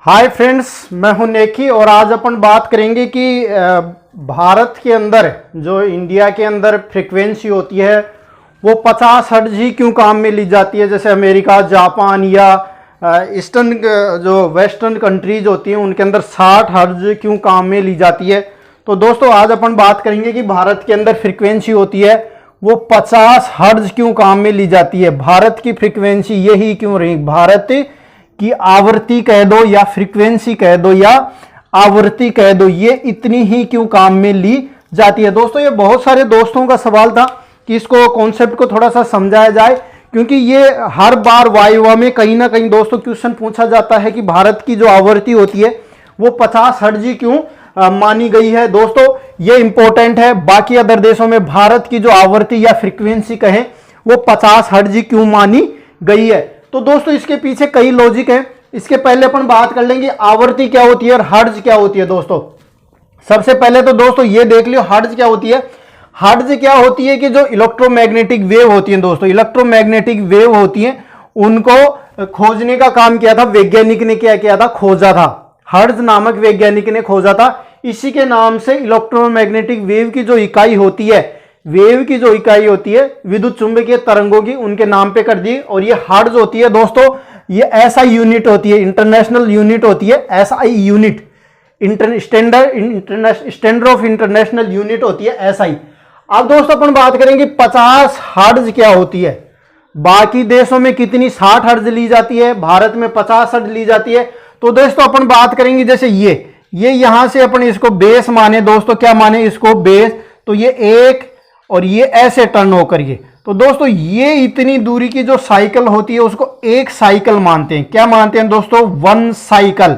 Hi friends, मैं हूं नेकी और आज अपन बात करेंगे कि भारत के अंदर जो इंडिया के अंदर फ्रीक्वेंसी होती है वो 50 हर्ट्ज ही क्यों काम में ली जाती है। जैसे अमेरिका, जापान या ईस्टर्न जो वेस्टर्न कंट्रीज होती हैं उनके अंदर 60 हर्ट्ज क्यों काम में ली जाती है। तो दोस्तों आज अपन बात करेंगे कि भारत के अंदर फ्रीक्वेंसी होती है वो 50 हर्ट्ज क्यों काम में ली जाती है। भारत की फ्रीक्वेंसी यही क्यों रही, भारत की आवृत्ति कह दो या फ्रीक्वेंसी कह दो या आवृत्ति कह दो, ये इतनी ही क्यों काम में ली जाती है। दोस्तों ये बहुत सारे दोस्तों का सवाल था कि इसको कॉन्सेप्ट को थोड़ा सा समझाया जाए, क्योंकि ये हर बार वाइवा में कहीं ना कहीं दोस्तों क्वेश्चन पूछा जाता है कि भारत की जो आवृत्ति होती है वो 50 हर्ट्ज ही क्यों मानी गई है। दोस्तों ये इंपॉर्टेंट है। बाकी अदर देशों में भारत की जो आवृत्ति या फ्रीक्वेंसी कहें वो 50 हर्ट्ज ही क्यों मानी गई है। तो दोस्तों इसके पीछे कई लॉजिक है। इसके पहले अपन बात कर लेंगे आवृत्ति क्या होती है और हर्ट्ज क्या होती है। दोस्तों सबसे पहले तो दोस्तों ये देख लियो हर्ट्ज क्या होती है। हर्ट्ज क्या होती है कि जो इलेक्ट्रोमैग्नेटिक वेव होती है, दोस्तों इलेक्ट्रोमैग्नेटिक वेव होती है, उनको खोजने का काम किया था वैज्ञानिक ने, क्या किया था, खोजा था। हर्ट्ज नामक वैज्ञानिक ने खोजा था। इसी के नाम से इलेक्ट्रोमैग्नेटिक वेव की जो इकाई होती है, वेव की जो इकाई होती है विद्युत चुंबकीय तरंगों की, उनके नाम पे कर दी। और ये हर्ट्ज होती है दोस्तों, ये एसआई यूनिट होती है, इंटरनेशनल यूनिट होती है, SI unit, standard of international unit होती है एसआई। अब दोस्तों अपन बात करेंगे 50 हर्ट्ज क्या होती है। बाकी देशों में कितनी 60 हर्ट्ज ली जाती है, भारत में 50 हर्ट्ज ली जाती है। तो दोस्तों अपन बात करेंगे जैसे ये यहां से अपन इसको बेस माने, दोस्तों क्या माने इसको, बेस। तो ये एक और ये ऐसे टर्न होकर ये, तो दोस्तों ये इतनी दूरी की जो साइकिल होती है उसको एक साइकिल मानते हैं। क्या मानते हैं दोस्तों, वन साइकिल।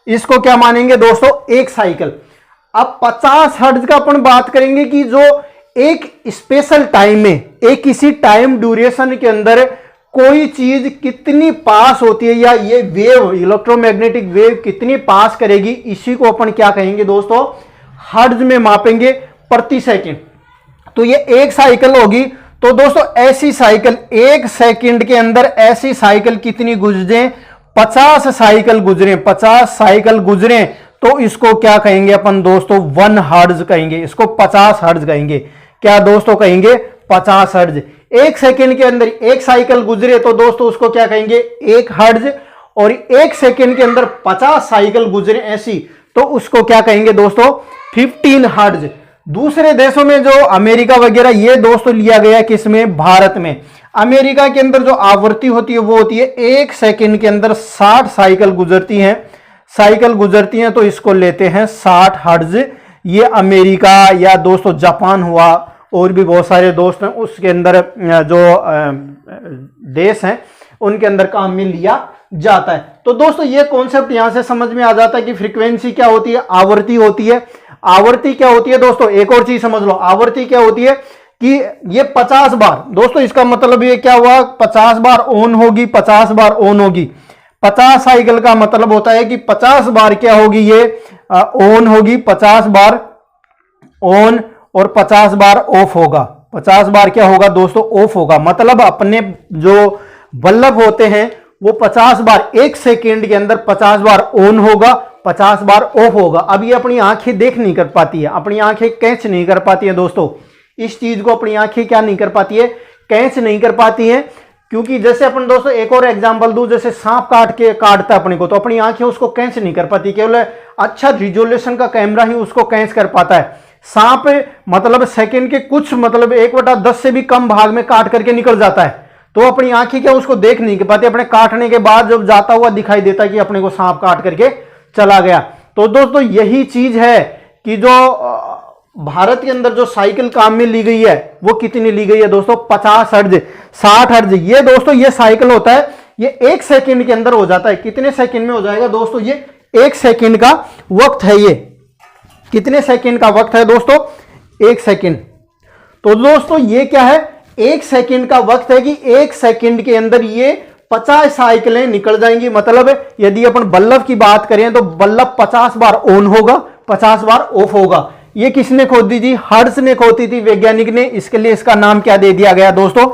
इसको क्या मानेंगे दोस्तों, एक साइकिल। अब 50 हर्ट्ज का अपन बात करेंगे कि जो एक स्पेशल टाइम में, एक किसी टाइम ड्यूरेशन के अंदर कोई चीज कितनी पास होती है, या ये वेव इलेक्ट्रोमैग्नेटिक वेव कितनी पास करेगी, इसी को अपन क्या कहेंगे दोस्तों, हर्ट्ज में मापेंगे प्रति सेकंड। तो ये एक साइकिल होगी। तो दोस्तों ऐसी साइकिल एक सेकंड के अंदर ऐसी साइकिल कितनी गुजरे, 50 साइकिल गुजरे, 50 साइकिल गुजरे, तो इसको क्या कहेंगे अपन दोस्तों, 1 हर्ट्ज कहेंगे, इसको 50 हर्ट्ज कहेंगे। क्या दोस्तों कहेंगे, 50 हर्ट्ज। एक सेकंड के अंदर एक साइकिल गुजरे तो दोस्तों उसको क्या कहेंगे, 1 हर्ट्ज। और एक सेकंड के अंदर 50 साइकिल गुजरे ऐसी, तो उसको क्या कहेंगे दोस्तों, 15 हर्ट्ज। दूसरे देशों में जो अमेरिका वगैरह, ये दोस्तों लिया गया किसमें, भारत में। अमेरिका के अंदर जो आवृत्ति होती है वो होती है एक सेकंड के अंदर 60 साइकिल गुजरती हैं, तो इसको लेते हैं 60 हर्ट्ज। ये अमेरिका या दोस्तों जापान हुआ, और भी बहुत सारे दोस्त हैं उसके अंदर जो देश हैं उनके अंदर काम में लिया जाता है। तो दोस्तों ये कॉन्सेप्ट यहां से समझ में आ जाता है कि फ्रीक्वेंसी क्या होती है, आवृत्ति होती है। आवृत्ति क्या होती है दोस्तों, एक और चीज समझ लो, आवृत्ति क्या होती है कि ये 50 बार, दोस्तों इसका मतलब ये क्या हुआ, 50 बार ऑन होगी, 50 बार ऑन होगी। 50 साइकिल का मतलब होता है कि 50 बार क्या होगी, ये ऑन होगी, 50 बार ऑन और 50 बार ऑफ होगा। 50 बार क्या होगा दोस्तों, ऑफ होगा। मतलब अपने जो बल्ब होते हैं वो 50 बार, एक सेकेंड के अंदर 50 बार ऑन होगा, 50 बार ऑफ होगा। अब ये अपनी आंखें देख नहीं कर पाती है, अपनी आंखें कैच नहीं कर पाती है दोस्तों, इस चीज को अपनी आंखें क्या नहीं कर पाती है, कैच नहीं कर पाती है। क्योंकि जैसे अपन दोस्तों एक और एग्जांपल दूं, जैसे सांप काटता है अपने को, तो अपनी आंखें उसको कैच नहीं कर पाती, केवल अच्छा रिजोल्यूशन का कैमरा ही उसको कैच कर पाता है। सांप मतलब सेकंड के कुछ मतलब 1/10 से भी कम भाग में काट करके निकल जाता है, तो अपनी आंखें क्या उसको देख नहीं पाती, अपने काटने के बाद जब जाता हुआ दिखाई देता है कि अपने को सांप काट करके चला गया। तो दोस्तों यही चीज है कि जो भारत के अंदर जो साइकिल काम में ली गई है वो कितनी ली गई है दोस्तों, 50 हर्ट्ज, 60 हर्ट्ज। ये दोस्तों ये साइकिल होता है, ये एक सेकंड के अंदर हो जाता है। कितने सेकंड में हो जाएगा दोस्तों, ये एक सेकंड का वक्त है। ये कितने सेकंड का वक्त है दोस्तों, एक सेकंड। तो दोस्तों ये क्या है, एक सेकंड का वक्त है कि एक सेकंड के अंदर ये 50 साइकिलें निकल जाएंगी। मतलब यदि अपन बल्ब की बात करें तो बल्ब 50 बार ऑन होगा, 50 बार ऑफ होगा। ये किसने खोदी थी, हर्ट्ज ने खोदी थी, वैज्ञानिक ने। इसके लिए इसका नाम क्या दे दिया गया दोस्तों,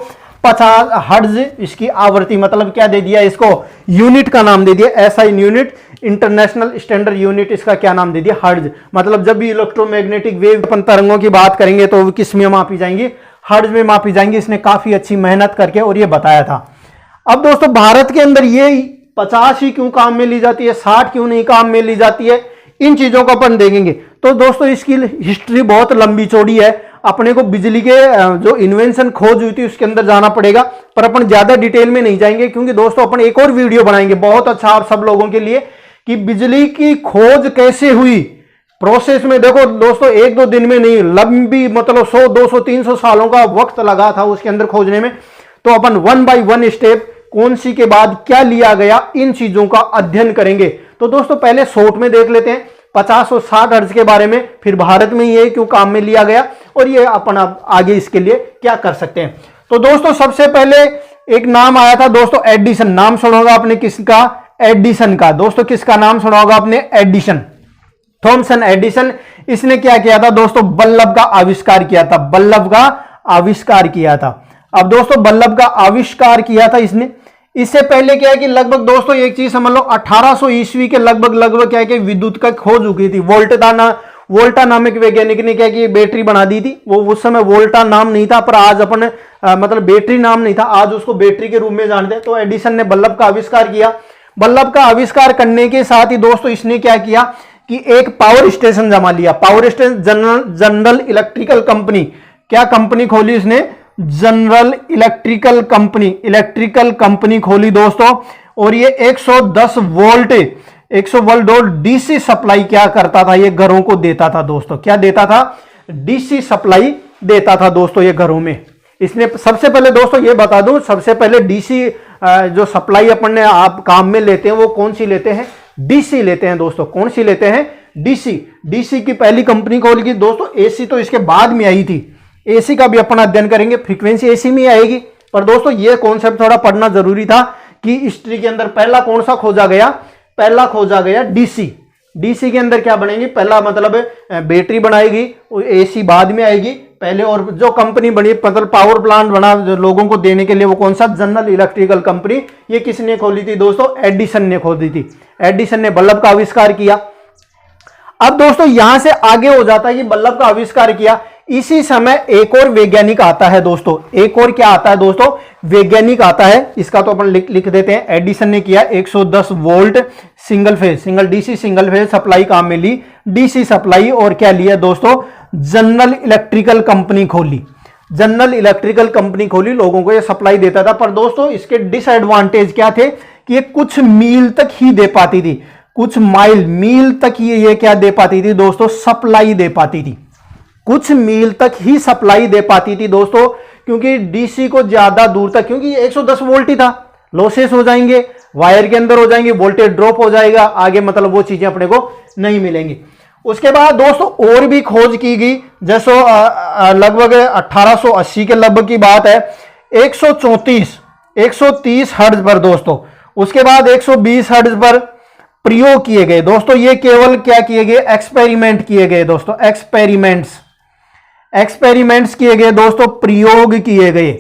50 हर्ट्ज इसकी आवृत्ति, मतलब क्या दे दिया इसको, यूनिट का नाम दे दिया, SI unit, international standard unit इसका क्या नाम दे दिया, हर्ट्ज। मतलब जब भी इलेक्ट्रोमैग्नेटिक वेव अपन तरंगों की बात करेंगे तो किस में मापी जाएंगी, हर्ट्ज में मापी जाएंगी। इसने काफी अच्छी मेहनत करके और ये बताया था। अब दोस्तों भारत के अंदर ये 50 ही क्यों काम में ली जाती है, 60 क्यों नहीं काम में ली जाती है, इन चीजों को अपन देखेंगे। तो दोस्तों इसकी हिस्ट्री बहुत लंबी चौड़ी है, अपने को बिजली के जो इन्वेंशन खोज हुई थी उसके अंदर जाना पड़ेगा, पर अपन ज्यादा डिटेल में नहीं जाएंगे क्योंकि दोस्तों अपन एक और वीडियो बनाएंगे बहुत अच्छा आप सब लोगों के लिए कि बिजली की खोज कैसे हुई प्रोसेस में। देखो दोस्तों एक दो दिन में नहीं, लंबी मतलब 100 200 300 सालों का वक्त लगा था उसके अंदर खोजने में। तो अपन 1 बाय 1 स्टेप कौन सी के बाद क्या लिया गया, इन चीजों का अध्ययन करेंगे। तो दोस्तों पहले शॉर्ट में देख लेते हैं 50 और 60 हर्ट्ज के बारे में, फिर भारत में ये क्यों काम में लिया गया और ये अपन आगे इसके लिए क्या कर सकते हैं। तो दोस्तों सबसे पहले एक नाम आया था दोस्तों एडिसन। नाम सुना होगा आपने किसका, एडिसन का। दोस्तों किसका नाम सुना होगा आपने, एडिसन, थॉमसन एडिसन। इसने क्या किया था दोस्तों, बल्ब का आविष्कार किया था, बल्ब का आविष्कार किया था। अब दोस्तों बल्ब का आविष्कार किया था इसने। इससे पहले क्या है कि लगभग दोस्तों एक चीज समझ लो 1800 ईस्वी के लगभग क्या है कि विद्युत का खोज हो गई थी। वोल्टा नामक वैज्ञानिक ने क्या कि बैटरी बना दी थी। वो उस समय वोल्टा नाम नहीं था, पर आज अपन मतलब बैटरी नाम नहीं था, आज उसको बैटरी के रूप में जानते हैं। तो एडिसन ने बल्ब का आविष्कार किया। बल्ब का आविष्कार करने के साथ ही दोस्तों इसने क्या किया कि एक पावर स्टेशन जमा लिया। Power station general electrical company, क्या कंपनी खोली इसने, जनरल इलेक्ट्रिकल कंपनी खोली दोस्तों। और ये 110 वोल्ट डीसी सप्लाई क्या करता था, ये घरों को देता था दोस्तों। क्या देता था, डीसी सप्लाई देता था दोस्तों ये घरों में। इसने सबसे पहले दोस्तों ये बता दूं, सबसे पहले डीसी जो सप्लाई अपन ने आप काम में लेते हैं वो कौन सी लेते हैं, डीसी लेते हैं दोस्तों। कौन सी लेते हैं, डीसी की पहली कंपनी खोली थी दोस्तों। एसी तो इसके बाद में आई थी, एसी का भी अपन अध्ययन करेंगे, फ्रीक्वेंसी एसी में आएगी। पर दोस्तों ये कॉन्सेप्ट थोड़ा पढ़ना जरूरी था कि हिस्ट्री के अंदर पहला कौन सा खोजा गया, पहला खोजा गया डीसी के अंदर क्या बनेगी, पहला मतलब बैटरी बनाएगी, एसी बाद में आएगी पहले। और जो कंपनी बनी मतलब पावर प्लांट बना लोगों को देने के लिए, वो कौन सा, जनरल इलेक्ट्रिकल कंपनी। ये किसने खोली थी दोस्तों, एडिसन ने खोली थी। एडिसन ने बल्ब का आविष्कार किया। अब दोस्तों यहां से आगे हो जाता है कि बल्ब का आविष्कार किया, इसी समय एक और वैज्ञानिक आता है दोस्तों। एक और क्या आता है दोस्तों, वैज्ञानिक आता है। इसका तो अपन लिख देते हैं। एडिसन ने किया 110 वोल्ट सिंगल फेज सप्लाई काम में ली, डीसी सप्लाई। और क्या लिया दोस्तों, जनरल इलेक्ट्रिकल कंपनी खोली। जनरल इलेक्ट्रिकल कंपनी खोली, लोगों को ये सप्लाई देता था। पर दोस्तों इसके डिसएडवांटेज क्या थे कि ये कुछ मील तक ही दे पाती थी, कुछ मील तक ये क्या दे पाती थी दोस्तों, सप्लाई दे पाती थी। कुछ मील तक ही सप्लाई दे पाती थी दोस्तों, क्योंकि डीसी को ज्यादा दूर तक, क्योंकि 110 वोल्ट ही था, लॉसेस हो जाएंगे, वायर के अंदर हो जाएंगे, वोल्टेज ड्रॉप हो जाएगा, आगे मतलब वो चीजें अपने को नहीं मिलेंगी। उसके बाद दोस्तों और भी खोज की गई, जैसे लगभग 1880 के लगभग की बात है, 130 हर्ट्ज पर दोस्तों। उसके बाद 120 हर्ट्ज पर प्रयोग किए गए दोस्तों। ये केवल क्या किए गए, एक्सपेरिमेंट किए गए दोस्तों, एक्सपेरिमेंट्स किए गए दोस्तों, प्रयोग किए गए।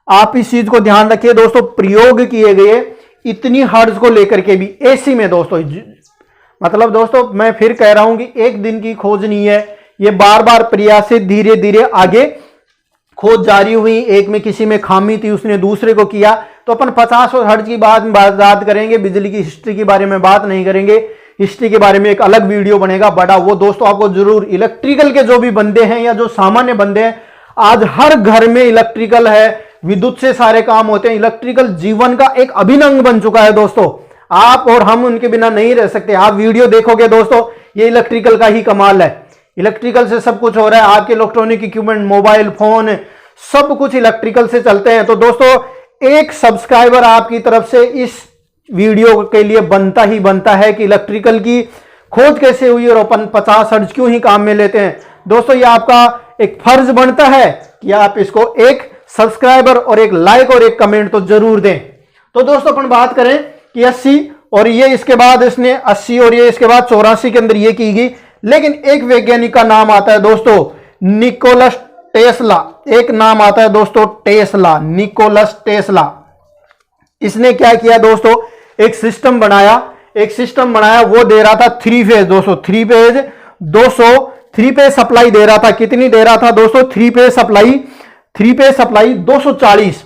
आप इस चीज को ध्यान रखिए दोस्तों, प्रयोग किए गए इतनी हर्ट्ज को लेकर के भी एसी में दोस्तों। मतलब दोस्तों मैं फिर कह रहा हूं कि एक दिन की खोज नहीं है, ये बार बार प्रयास से धीरे धीरे आगे खोज जारी हुई। एक में किसी में खामी थी, उसने दूसरे को किया। तो अपन 50 हर्ट्ज की बात करेंगे, बिजली की हिस्ट्री के बारे में बात नहीं करेंगे। हिस्ट्री के बारे में एक अलग वीडियो बनेगा बड़ा, वो दोस्तों आपको जरूर। इलेक्ट्रिकल के जो भी बंदे हैं या जो सामान्य बंदे हैं, आज हर घर में इलेक्ट्रिकल है, विद्युत से सारे काम होते हैं। इलेक्ट्रिकल जीवन का एक अभिन्न अंग बन चुका है दोस्तों। आप और हम उनके बिना नहीं रह सकते। आप वीडियो देखोगे दोस्तों, ये इलेक्ट्रिकल का ही कमाल है। इलेक्ट्रिकल से सब कुछ हो रहा है। आपके इलेक्ट्रॉनिक इक्विपमेंट, मोबाइल फोन, सब कुछ इलेक्ट्रिकल से चलते हैं। तो दोस्तों एक सब्सक्राइबर आपकी तरफ से इस वीडियो के लिए बनता ही बनता है कि इलेक्ट्रिकल की खोज कैसे हुई और अपन 50 हर्ट्ज क्यों ही काम में लेते हैं। दोस्तों ये आपका एक फर्ज बनता है कि आप इसको एक सब्सक्राइबर और एक लाइक और एक कमेंट तो जरूर दें। तो दोस्तों अपन बात करें कि 80 और ये इसके बाद इसने 80 और ये इसके बाद 84 के अंदर ये की गई। लेकिन एक वैज्ञानिक का नाम आता है दोस्तों, निकोलस टेस्ला। एक नाम आता है दोस्तों टेस्ला, निकोलस टेस्ला। इसने क्या किया दोस्तों, एक सिस्टम बनाया, एक सिस्टम बनाया, वो दे रहा था 3 फेज दोस्तों, 3 फेज 3 फेज सप्लाई दे रहा था। कितनी दे रहा था दोस्तों? 3 फेज सप्लाई 240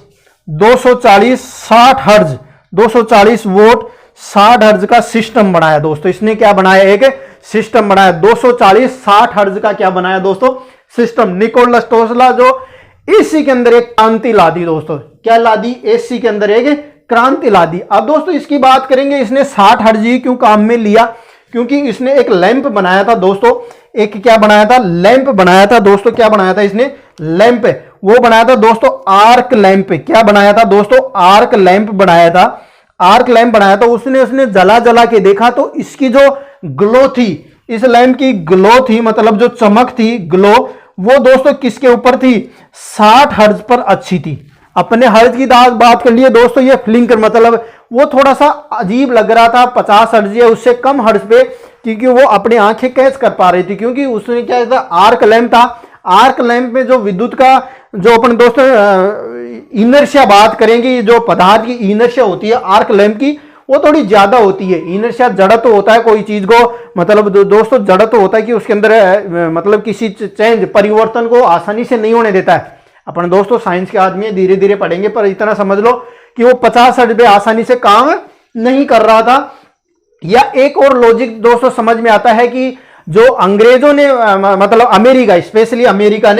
60 हर्ज, 240 वोल्ट 60 हर्ज का सिस्टम बनाया दोस्तों। इसने क्या बनाया? एक सिस्टम बनाया 240 60 हर्ज का। क्या बनाया दोस्तों? सिस्टम। निकोलस टेस्ला जो एसी के अंदर एक क्रांति ला दी दोस्तों। क्या ला दी? एसी के अंदर एक क्रांति ला दी। अब दोस्तों इसकी बात करेंगे, इसने 60 हर्ज ही क्यों काम में लिया? क्योंकि इसने एक लैंप बनाया था दोस्तों, एक क्या बनाया था? लैंप बनाया था दोस्तों। क्या बनाया था इसने? लैंप। वो बनाया था दोस्तों आर्क लैंप। क्या बनाया था दोस्तों? आर्क लैंप बनाया था। आर्क लैंप बनाया था उसने जला जला के देखा तो इसकी जो ग्लो थी, इस लैंप की ग्लो थी, मतलब जो चमक थी, ग्लो, वो दोस्तों किसके ऊपर थी? 60 हर्ज पर अच्छी थी। अपने हर्ज की बात कर लिए दोस्तों, ये फ्लिंकर मतलब वो थोड़ा सा अजीब लग रहा था 50 हर्ज या उससे कम हर्ज पे, क्योंकि वो अपनी आंखें कैच कर पा रही थी। क्योंकि उसने क्या था? आर्क लैंप था। आर्क लैंप में जो विद्युत का जो अपन दोस्तों इनर्शिया बात करेंगे, जो पदार्थ की इनर्शिया होती है आर्क लैंप की, वो थोड़ी ज्यादा होती है। इनर्शिया जड़त्व होता है कोई चीज को, मतलब दोस्तों जड़त्व होता है कि उसके अंदर मतलब किसी चेंज परिवर्तन को आसानी से नहीं होने देता है। अपन दोस्तों साइंस के आदमी धीरे धीरे पढ़ेंगे, पर इतना समझ लो कि वो 50 हर्ज पे आसानी से काम नहीं कर रहा था। या एक और लॉजिक दोस्तों समझ में आता है कि जो अंग्रेजों ने मतलब अमेरिका, स्पेशली अमेरिका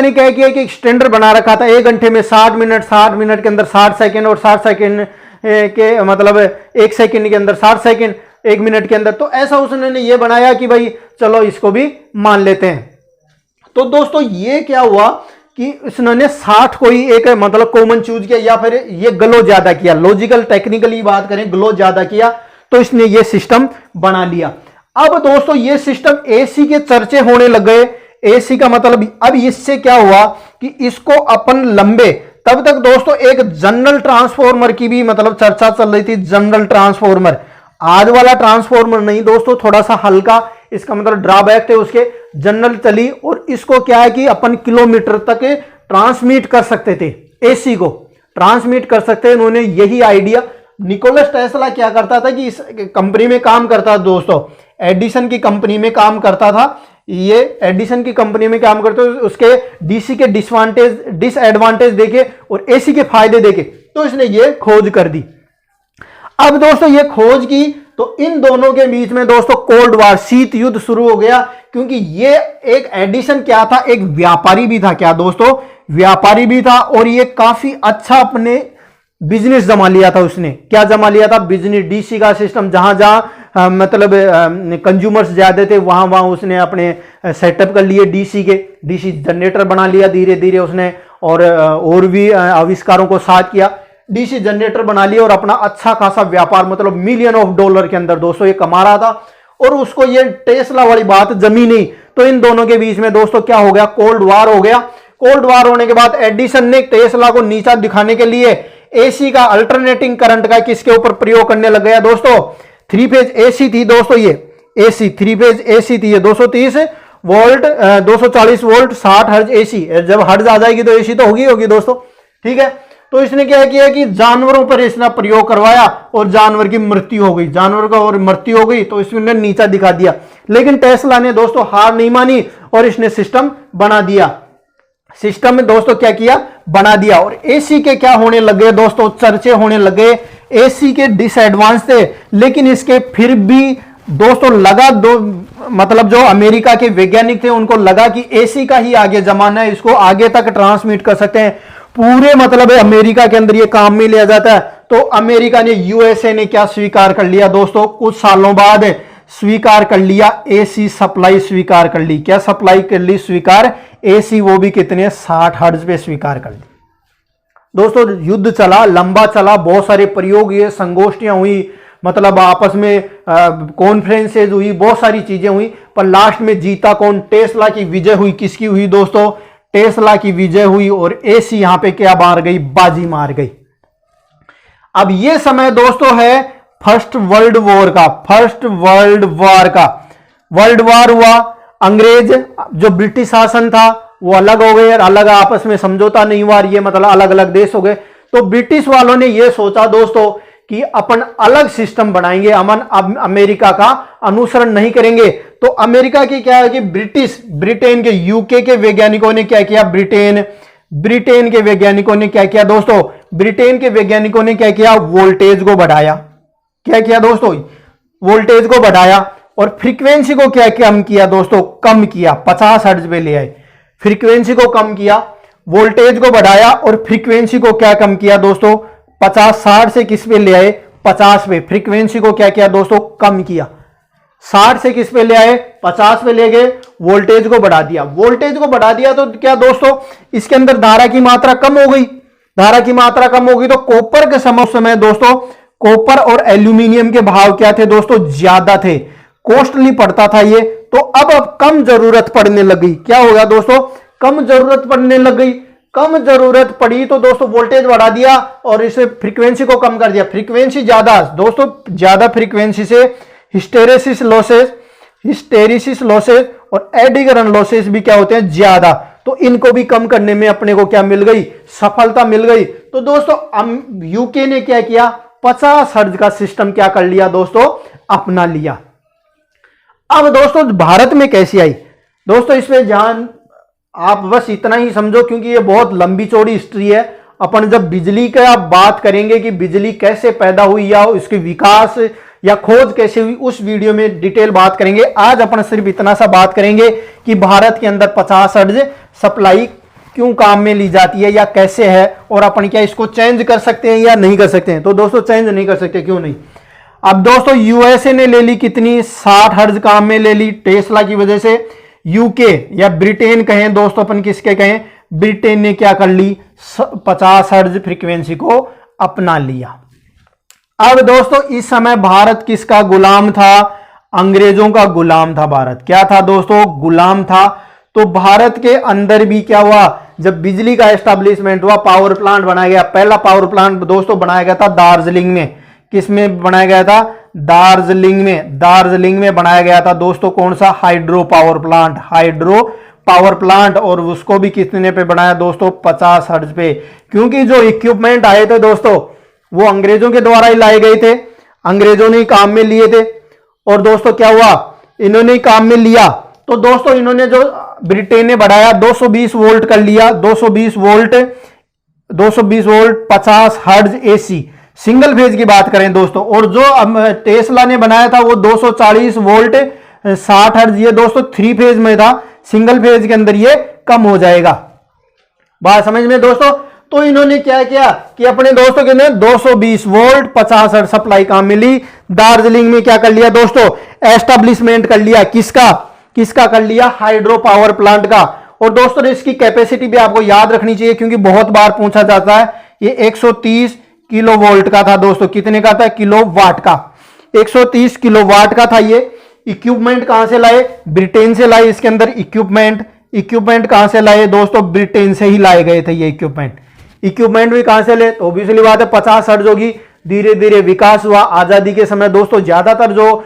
ने क्या किया कि स्टैंडर्ड बना रखा था 1 घंटे में 60 मिनट, 60 मिनट के अंदर 60 सेकंड और 60 सेकंड के मतलब 1 सेकंड के अंदर 60 सेकंड, 1 मिनट के अंदर। तो ऐसा उसने ये बनाया कि भाई चलो इसको भी मान लेते हैं। तो दोस्तों ये क्या हुआ कि इसने 60 कोई एक मतलब कॉमन चूज किया, या फिर ये ग्लो ज्यादा किया, लॉजिकल टेक्निकली बात करें ग्लो ज्यादा किया, तो इसने ये सिस्टम बना लिया। अब दोस्तों ये सिस्टम एसी के चर्चे होने लग गए। एसी का मतलब अब इससे क्या हुआ कि इसको अपन लंबे, तब तक दोस्तों एक जनरल ट्रांसफॉर्मर की भी मतलब चर्चा चल रही थी। जनरल ट्रांसफॉर्मर, आज वाला ट्रांसफॉर्मर नहीं दोस्तों, थोड़ा सा हल्का, इसका मतलब ड्रॉबैक थे उसके। जनरल चली और इसको क्या है कि अपन किलोमीटर तक ट्रांसमिट कर सकते थे, एसी को ट्रांसमिट कर सकते हैं। उन्होंने यही आइडिया, निकोलस टेस्ला क्या करता था कि इस कंपनी में काम करता था दोस्तों, एडिसन की कंपनी में काम करता था। ये एडिसन की कंपनी में काम करते, उसके डीसी के डिसएडवांटेज देखे और एसी के फायदे देखे, तो इसने ये खोज कर दी। अब दोस्तों ये खोज की तो इन दोनों के बीच में दोस्तों कोल्ड वार, शीत युद्ध शुरू हो गया। क्योंकि ये एक एडिसन क्या था? एक व्यापारी भी था। क्या दोस्तों? व्यापारी भी था, और ये काफी अच्छा अपने बिजनेस जमा लिया था उसने। क्या जमा लिया था? बिजनेस। डीसी का सिस्टम, जहां जहां मतलब कंज्यूमर्स ज्यादा थे वहां वहां उसने अपने सेटअप कर लिए डीसी जनरेटर बना लिया धीरे धीरे उसने, और भी आविष्कारों को साथ किया। डीसी जनरेटर बना लिया और अपना अच्छा खासा व्यापार, मतलब $मिलियन के अंदर दोस्तों ये कमा रहा था। और उसको ये टेस्ला वाली बात जमी नहीं, तो इन दोनों के बीच में दोस्तों क्या हो गया? कोल्ड वार हो गया। कोल्ड वार होने के बाद एडिसन ने टेस्ला को नीचा दिखाने के लिए एसी का, अल्टरनेटिंग करंट का किसके ऊपर प्रयोग करने लग गया दोस्तों? 3 फेज एसी थी दोस्तों, ये एसी 3 फेज एसी थी, ये 230 वोल्ट 240 वोल्ट 60 हर्ज एसी। जब हर्ज आ जाएगी तो एसी तो होगी दोस्तों, ठीक है। तो इसने क्या किया कि जानवरों पर इसने प्रयोग करवाया और जानवर की मृत्यु हो गई, जानवर का और मृत्यु हो गई, तो इसने नीचा दिखा दिया। लेकिन टेस्ला ने दोस्तों हार नहीं मानी और इसने सिस्टम बना दिया। सिस्टम में दोस्तों क्या किया? बना दिया। और एसी के क्या होने लगे दोस्तों? चर्चे होने लगे। एसी के डिसएडवांस थे, लेकिन इसके फिर भी दोस्तों लगा मतलब जो अमेरिका के वैज्ञानिक थे उनको लगा कि एसी का ही आगे जमाना है, इसको आगे तक ट्रांसमिट कर सकते हैं पूरे, मतलब अमेरिका के अंदर ये काम में लिया जाता है। तो अमेरिका ने, यूएसए ने क्या स्वीकार कर लिया दोस्तों? कुछ सालों बाद स्वीकार कर लिया, एसी सप्लाई स्वीकार कर ली। क्या सप्लाई कर ली स्वीकार? एसी, वो भी कितने? 60 हर्ट्ज पे स्वीकार कर ली दोस्तों। युद्ध चला, लंबा चला, बहुत सारे प्रयोग हुए, संगोष्ठियां हुई, मतलब आपस में कॉन्फ्रेंसेज हुई, बहुत सारी चीजें हुई, पर लास्ट में जीता कौन? टेस्ला की विजय हुई। किसकी हुई दोस्तों? टेस्ला की विजय हुई। और एसी यहां पे क्या मार गई? बाजी मार गई। अब ये समय दोस्तों है फर्स्ट वर्ल्ड वॉर का। फर्स्ट वर्ल्ड वॉर का, वर्ल्ड वॉर हुआ। अंग्रेज जो ब्रिटिश शासन था वो अलग हो गए, अलग आपस में समझौता नहीं हुआ, ये मतलब अलग अलग देश हो गए। तो ब्रिटिश वालों ने ये सोचा दोस्तों कि अपन अलग सिस्टम बनाएंगे, अमन अमेरिका का अनुसरण नहीं करेंगे। तो अमेरिका की क्या है कि ब्रिटेन के, यूके के वैज्ञानिकों ने क्या किया, ब्रिटेन के वैज्ञानिकों ने क्या किया दोस्तों, ब्रिटेन के वैज्ञानिकों ने क्या किया, वोल्टेज को बढ़ाया। क्या किया दोस्तों, वोल्टेज को बढ़ाया और फ्रीक्वेंसी को क्या कम किया दोस्तों, कम किया, 50 हर्ट्ज पे ले आए। फ्रीक्वेंसी को कम किया, वोल्टेज को बढ़ाया और फ्रीक्वेंसी को क्या कम किया दोस्तों, 60 से किस पे ले आए, 50 पे। फ्रीक्वेंसी को क्या किया दोस्तों, कम किया। 60 से किस पे ले आए, 50 पे ले गए। वोल्टेज को बढ़ा दिया, वोल्टेज को बढ़ा दिया तो क्या दोस्तों, इसके अंदर धारा की मात्रा कम हो गई। धारा की मात्रा कम हो गई तो कॉपर के समय दोस्तों, कॉपर और एल्यूमिनियम के भाव क्या थे दोस्तों, ज्यादा थे, कॉस्टली पड़ता था ये। तो अब कम जरूरत पड़ने लगी। क्या होगा दोस्तों, कम जरूरत पड़ने लग गई। कम जरूरत पड़ी तो दोस्तों वोल्टेज बढ़ा दिया और इसे फ्रीक्वेंसी को कम कर दिया। फ्रीक्वेंसी ज्यादा दोस्तों, ज्यादा फ्रीक्वेंसी से हिस्टेरेसिस लॉसेस और एडी करंट लॉसेस भी क्या होते हैं, ज्यादा। तो इनको भी कम करने में अपने को क्या मिल गई, सफलता मिल गई। तो दोस्तों यूके ने क्या किया, 50 हर्ट्ज का सिस्टम क्या कर लिया दोस्तों, अपना लिया। अब दोस्तों भारत में कैसी आई दोस्तों, इसमें ध्यान आप बस इतना ही समझो क्योंकि ये बहुत लंबी चौड़ी हिस्ट्री है। अपन जब बिजली का बात करेंगे कि बिजली कैसे पैदा हुई या उसके विकास या खोज कैसे हुई, उस वीडियो में डिटेल बात करेंगे। आज अपन सिर्फ इतना सा बात करेंगे कि भारत के अंदर 50 हर्ट्ज सप्लाई क्यों काम में ली जाती है या कैसे है, और अपन क्या इसको चेंज कर सकते हैं या नहीं कर सकते हैं। तो दोस्तों चेंज नहीं कर सकते, क्यों नहीं। अब दोस्तों यूएसए ने ले ली कितनी, 60 हर्ट्ज काम में ले ली टेस्ला की वजह से। यूके या ब्रिटेन कहें दोस्तों, अपन किसके कहें, ब्रिटेन ने क्या कर ली, 50 हर्ट्ज फ्रीक्वेंसी को अपना लिया। अब दोस्तों इस समय भारत किसका गुलाम था, अंग्रेजों का गुलाम था भारत। क्या था दोस्तों, गुलाम था। तो भारत के अंदर भी क्या हुआ, जब बिजली का एस्टेब्लिशमेंट हुआ, पावर प्लांट बनाया गया। पहला पावर प्लांट दोस्तों बनाया गया था दार्जिलिंग में। किस में बनाया गया था, दार्जिलिंग में बनाया गया था दोस्तों। कौन सा, हाइड्रो पावर प्लांट। और उसको भी कितने पे बनाया दोस्तों, 50 हर्ट्ज पे। क्योंकि जो इक्विपमेंट आए थे दोस्तों वो अंग्रेजों के द्वारा ही लाए गए थे, अंग्रेजों ने ही काम में लिए थे। और दोस्तों क्या हुआ, इन्होंने ही काम में लिया। तो दोस्तों इन्होंने जो ब्रिटेन ने बढ़ाया 220 वोल्ट कर लिया, 220 volt 50 hertz AC single phase की बात करें दोस्तों। और जो टेस्ला ने बनाया था वो 240 वोल्ट 60 हर्ट्ज, ये दोस्तों 3 फेज में था, सिंगल फेज के अंदर ये कम हो जाएगा। बात समझ में दोस्तों। तो इन्होंने क्या किया कि अपने दोस्तों के अंदर 220 वोल्ट 50 हर्ट्ज सप्लाई काम मिली। दार्जिलिंग में क्या कर लिया दोस्तों, एस्टेब्लिशमेंट कर लिया। किसका कर लिया, हाइड्रो पावर प्लांट का। और दोस्तों इसकी कैपेसिटी भी आपको याद रखनी चाहिए क्योंकि बहुत बार पूछा जाता है। ये 130 किलो वोल्ट का था दोस्तों। कितने का था, किलो वाट का। 130 किलो वाट का था ये। इक्विपमेंट कहां से लाए, ब्रिटेन से लाए। इसके अंदर इक्विपमेंट कहां से लाए दोस्तों, ब्रिटेन से ही लाए गए थे ये इक्विपमेंट भी कहां से ले, तो ऑब्वियसली बात है 50 हर्ट्ज होगी। धीरे धीरे विकास हुआ। आजादी के समय दोस्तों ज्यादातर जो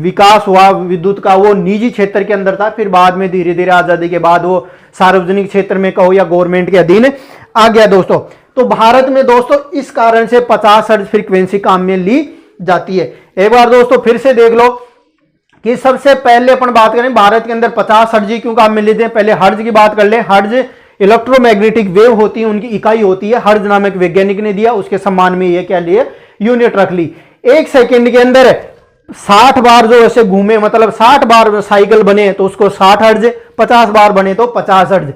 विकास हुआ विद्युत का वो निजी क्षेत्र के अंदर था। फिर बाद में धीरे धीरे आजादी के बाद वो सार्वजनिक क्षेत्र में कहो या गवर्नमेंट के अधीन आ गया दोस्तों। तो भारत में दोस्तों इस कारण से 50 हर्ट्ज फ्रीक्वेंसी काम में ली जाती है। एक बार दोस्तों फिर से देख लो कि सबसे पहले अपन बात करें भारत के अंदर 50 हर्ट्ज क्यों काम में लेते हैं। पहले हर्ट्ज की बात कर ले। हर्ट्ज इलेक्ट्रोमैग्नेटिक वेव होती है, उनकी इकाई होती है। हर्ट्ज नामक वैज्ञानिक ने दिया, उसके सम्मान में ये क्या लिए, यूनिट रख ली। 1 सेकंड के अंदर 60 बार जो ऐसे घूमे, मतलब 60 बार साइकिल बने तो उसको 60 हर्ट्ज, 50 बार बने तो 50 हर्ट्ज।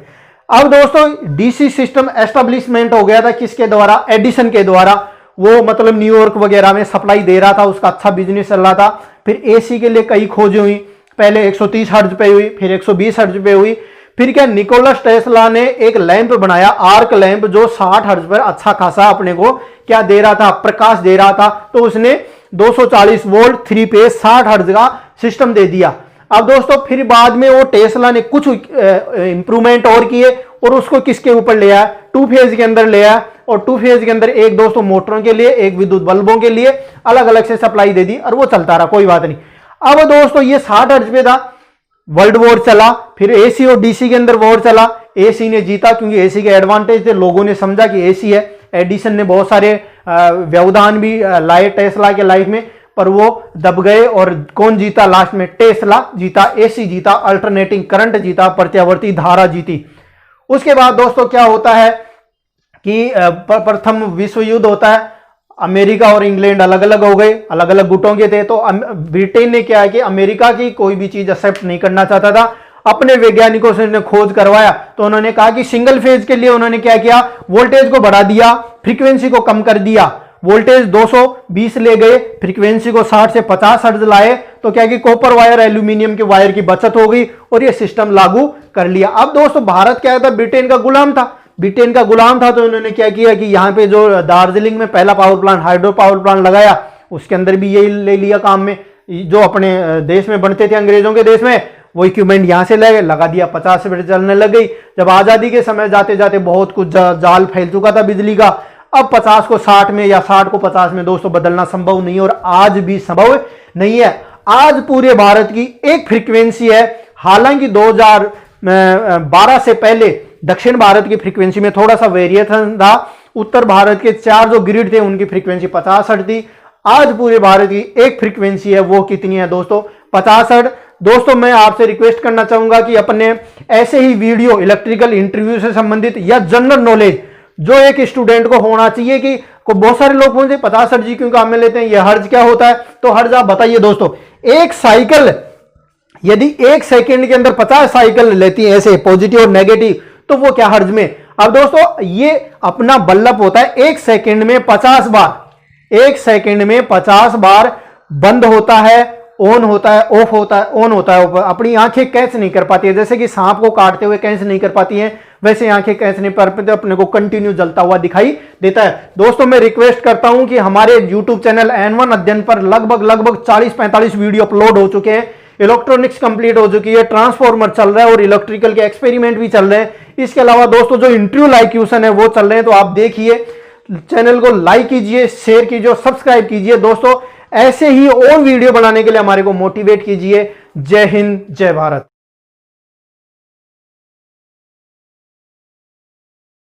अब दोस्तों डीसी सिस्टम एस्टेब्लिशमेंट हो गया था किसके द्वारा, एडिसन के द्वारा। वो मतलब न्यूयॉर्क वगैरह में सप्लाई दे रहा था, उसका अच्छा बिजनेस चल रहा था। फिर एसी के लिए कई खोजें हुई। पहले 130 हर्ट्ज पे हुई, फिर 120 हर्ट्ज पे हुई। फिर क्या, निकोलस टेस्ला ने एक लैंप बनाया, आर्क लैंप, जो 60 हर्ट्ज पर अच्छा खासा अपने को क्या दे रहा था, प्रकाश दे रहा था। तो उसने 240 वोल्ट 3 फेज 60 हर्ट्ज का सिस्टम दे दिया। अब दोस्तों फिर बाद में वो टेस्ला ने कुछ इंप्रूवमेंट और किए और उसको किसके ऊपर ले आया, 2 फेज के अंदर ले आया। और 2 फेज के अंदर एक दोस्तों मोटरों के लिए, एक विद्युत बल्बों के लिए अलग अलग से सप्लाई दे दी और वो चलता रहा, कोई बात नहीं। अब दोस्तों ये 60 हर्ट्ज पे था, वर्ल्ड वॉर चला। फिर एसी और डीसी के अंदर वॉर चला। एसी ने जीता क्योंकि एसी के एडवांटेज थे, लोगों ने समझा कि एसी है। एडिसन ने बहुत सारे व्यवधान भी लाए टेस्ला के लाइफ में, पर वो दब गए। और कौन जीता लास्ट में? टेस्ला जीता, एसी जीता, अल्टरनेटिंग करंट जीता, प्रत्यावर्ती धारा जीती। उसके बाद दोस्तों क्या होता है कि प्रथम विश्व युद्ध होता है। अमेरिका और इंग्लैंड अलग अलग हो गए, अलग अलग गुटों के थे। तो ब्रिटेन ने क्या है कि अमेरिका की कोई भी चीज एक्सेप्ट नहीं करना चाहता था। अपने वैज्ञानिकों से उन्होंने खोज करवाया, तो उन्होंने कहा कि सिंगल फेज के लिए उन्होंने क्या किया, वोल्टेज को बढ़ा दिया, फ्रीक्वेंसी को कम कर दिया। वोल्टेज 220 ले गए, फ्रीक्वेंसी को 60 से 50 हर्ट्ज लाए। तो क्या कि कॉपर वायर, एल्यूमिनियम के वायर की बचत हो गई और ये सिस्टम लागू कर लिया। अब दोस्तों भारत क्या था, ब्रिटेन का गुलाम था। ब्रिटेन का गुलाम था तो इन्होंने क्या किया कि यहाँ पे जो दार्जिलिंग में पहला power plant, hydro power plant लगाया, उसके अंदर भी यही ले लिया काम में। जो अपने देश में बनते थे अंग्रेजों के देश में, वो इक्विपमेंट यहाँ से लगा दिया, 50 से चलने लग गई। जब आजादी के समय जाते जाते बहुत कुछ जाल फैल चुका था बिजली का। अब 50 को 60 में या 60 को 50 में दोस्तों बदलना संभव नहीं है, और आज भी संभव नहीं है। आज पूरे भारत की एक फ्रीक्वेंसी है। हालांकि 2012 से पहले दक्षिण भारत की फ्रीक्वेंसी में थोड़ा सा वेरिएशन था। उत्तर भारत के 4 जो ग्रिड थे उनकी फ्रीक्वेंसी 50 हर्ट्ज थी। आज पूरे भारत की एक फ्रीक्वेंसी है, वो कितनी है दोस्तों? 50 हर्ट्ज। दोस्तों मैं आपसे रिक्वेस्ट करना चाहूंगा कि अपने ऐसे ही वीडियो इलेक्ट्रिकल इंटरव्यू से संबंधित या जनरल नॉलेज जो एक स्टूडेंट को होना चाहिए, कि को बहुत सारे लोग पूछते 50 हर्ट्ज क्यों काम में लेते हैं, ये हर्ट्ज क्या होता है? तो हर्ट्ज आप बताइए दोस्तों। एक साइकिल यदि 1 सेकेंड के अंदर 50 साइकिल लेती है ऐसे पॉजिटिव और नेगेटिव, तो वो क्या हर्ट्ज में? अब दोस्तों ये अपना बल्ब होता है 1 सेकेंड में 50 बार, 1 सेकेंड में 50 बार बंद होता है, ऑन होता है, ऑफ होता है, ऑन होता है। अपनी आंखें कैच नहीं कर पाती है, जैसे कि सांप को काटते हुए कैच नहीं कर पाती हैं, वैसे आंखें कैच नहीं कर पाती, अपने को कंटिन्यू जलता हुआ दिखाई देता है। दोस्तों मैं रिक्वेस्ट करता हूं कि हमारे यूट्यूब चैनल N1 अध्ययन पर लगभग 40-45 वीडियो अपलोड हो चुके हैं। इलेक्ट्रॉनिक्स कंप्लीट हो चुकी है, ट्रांसफॉर्मर चल रहा है और इलेक्ट्रिकल के एक्सपेरिमेंट भी चल रहे हैं। इसके अलावा दोस्तों जो इंटरव्यू लाइव क्वेश्चन है वो चल रहे हैं, तो आप देखिए। चैनल को लाइक कीजिए, शेयर कीजिए, सब्सक्राइब कीजिए। दोस्तों ऐसे ही और वीडियो बनाने के लिए हमारे को मोटिवेट कीजिए। जय हिंद, जय भारत।